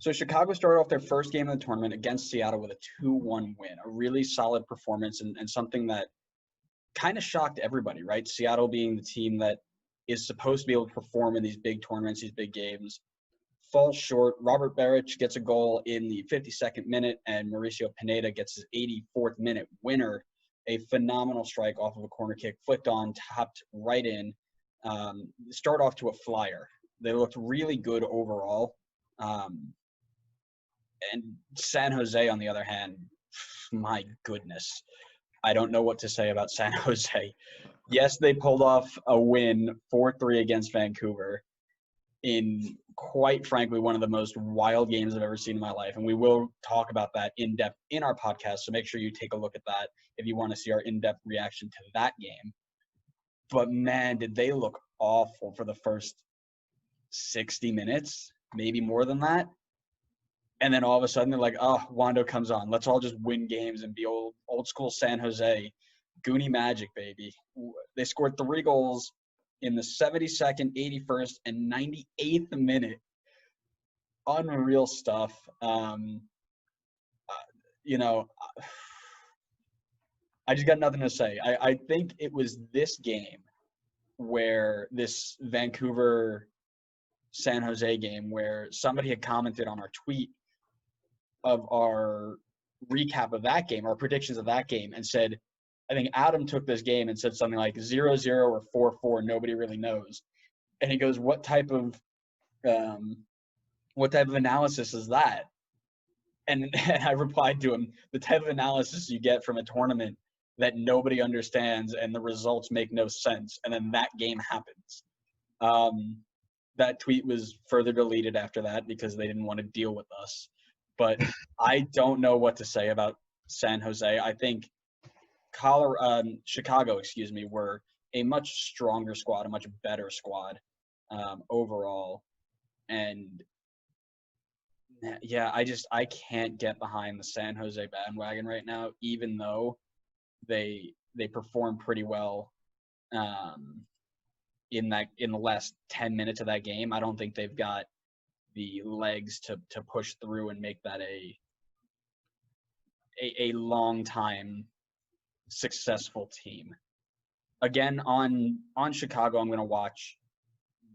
So Chicago started off their first game of the tournament against Seattle with a 2-1 win, a really solid performance and something that kind of shocked everybody, right? Seattle being the team that is supposed to be able to perform in these big tournaments, these big games, falls short. Robert Beric gets a goal in the 52nd minute, and Mauricio Pineda gets his 84th minute winner, a phenomenal strike off of a corner kick, flicked on, tapped right in. Start off to a flyer. They looked really good overall. And San Jose, on the other hand, my goodness. I don't know what to say about San Jose. Yes, they pulled off a win 4-3 against Vancouver in, quite frankly, one of the most wild games I've ever seen in my life. And we will talk about that in depth in our podcast. So make sure you take a look at that if you want to see our in-depth reaction to that game. But man, did they look awful for the first 60 minutes, maybe more than that. And then all of a sudden they're like, oh, Wando comes on. Let's all just win games and be old school San Jose. Goonie magic, baby. They scored 3 goals in the 72nd, 81st, and 98th minute. Unreal stuff. You know, I just got nothing to say. I think it was this game where this Vancouver San Jose game where somebody had commented on our tweet of our recap of that game, our predictions of that game, and said, I think Adam took this game and said something like 0-0 or 4-4, nobody really knows. And he goes, what type of analysis is that? And I replied to him, the type of analysis you get from a tournament that nobody understands and the results make no sense, and then that game happens. That tweet was further deleted after that because they didn't want to deal with us. But I don't know what to say about San Jose. I think Chicago, were a much stronger squad, a much better squad overall. And yeah, I can't get behind the San Jose bandwagon right now, even though they performed pretty well in the last 10 minutes of that game. I don't think they've got the legs to push through and make that a long time successful team. Again, on Chicago, I'm going to watch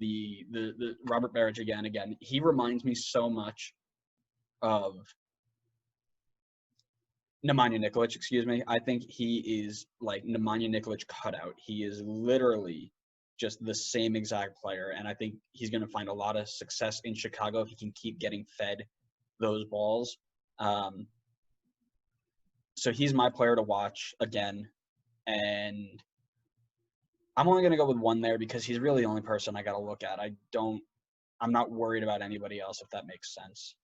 the Robert Beric again. He reminds me so much of Nemanja Nikolic, I think he is like Nemanja Nikolic cutout. He is literally just the same exact player, and I think he's going to find a lot of success in Chicago if he can keep getting fed those balls. So he's my player to watch again, and I'm only going to go with one there because he's really the only person I got to look at. I'm not worried about anybody else, if that makes sense.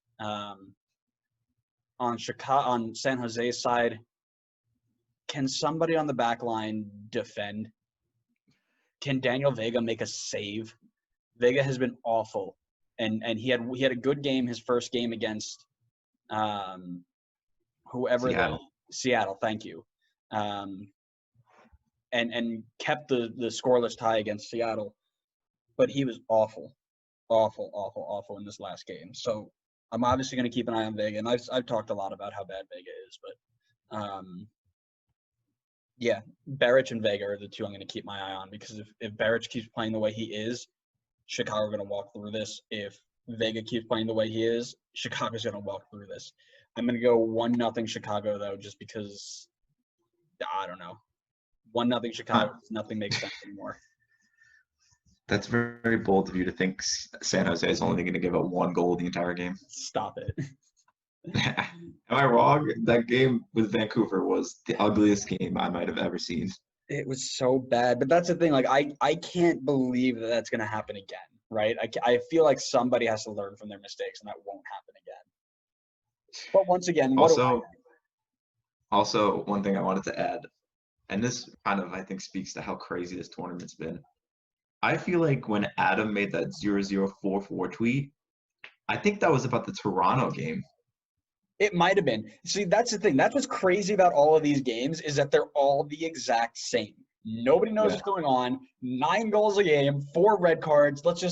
On San Jose's side, can somebody on the back line defend? Can Daniel Vega make a save? Vega has been awful, and he had a good game, his first game against Seattle. Thank you, and kept the scoreless tie against Seattle, but he was awful in this last game. So I'm obviously going to keep an eye on Vega, and I've talked a lot about how bad Vega is, but yeah, Beric and Vega are the two I'm going to keep my eye on, because if Beric keeps playing the way he is, Chicago are going to walk through this. If Vega keeps playing the way he is, Chicago's going to walk through this. I'm going to go 1-0 Chicago, though, just because, I don't know. 1-0 Chicago, nothing makes sense anymore. That's very, very bold of you to think San Jose is only going to give up 1 goal the entire game. Stop it. Am I wrong? That game with Vancouver was the ugliest game I might have ever seen. It was so bad. But that's the thing. Like, I can't believe that that's going to happen again, right? I feel like somebody has to learn from their mistakes, and that won't happen again. But once again, Also, one thing I wanted to add, and this kind of, I think, speaks to how crazy this tournament's been. I feel like when Adam made that 0044 tweet, I think that was about the Toronto game. It might have been. See, that's the thing. That's what's crazy about all of these games, is that they're all the exact same. Nobody knows what's going on. 9 goals a game, 4 red cards. Let's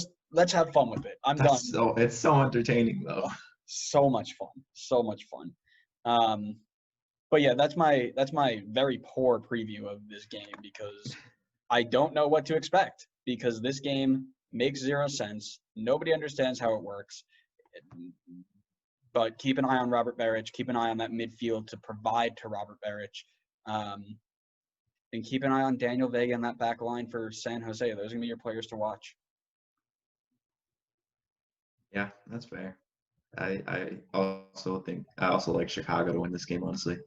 have fun with it. I'm done. It's so entertaining, though. So much fun. So much fun. But yeah, that's my very poor preview of this game because I don't know what to expect because this game makes zero sense. Nobody understands how it works. But keep an eye on Robert Beric. Keep an eye on that midfield to provide to Robert Beric. And keep an eye on Daniel Vega and that back line for San Jose. Those are going to be your players to watch. Yeah, that's fair. I also like Chicago to win this game, honestly.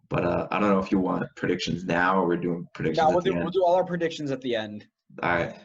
But I don't know if you want predictions now or we're doing predictions Now at the we'll end. do all our predictions at the end. All right.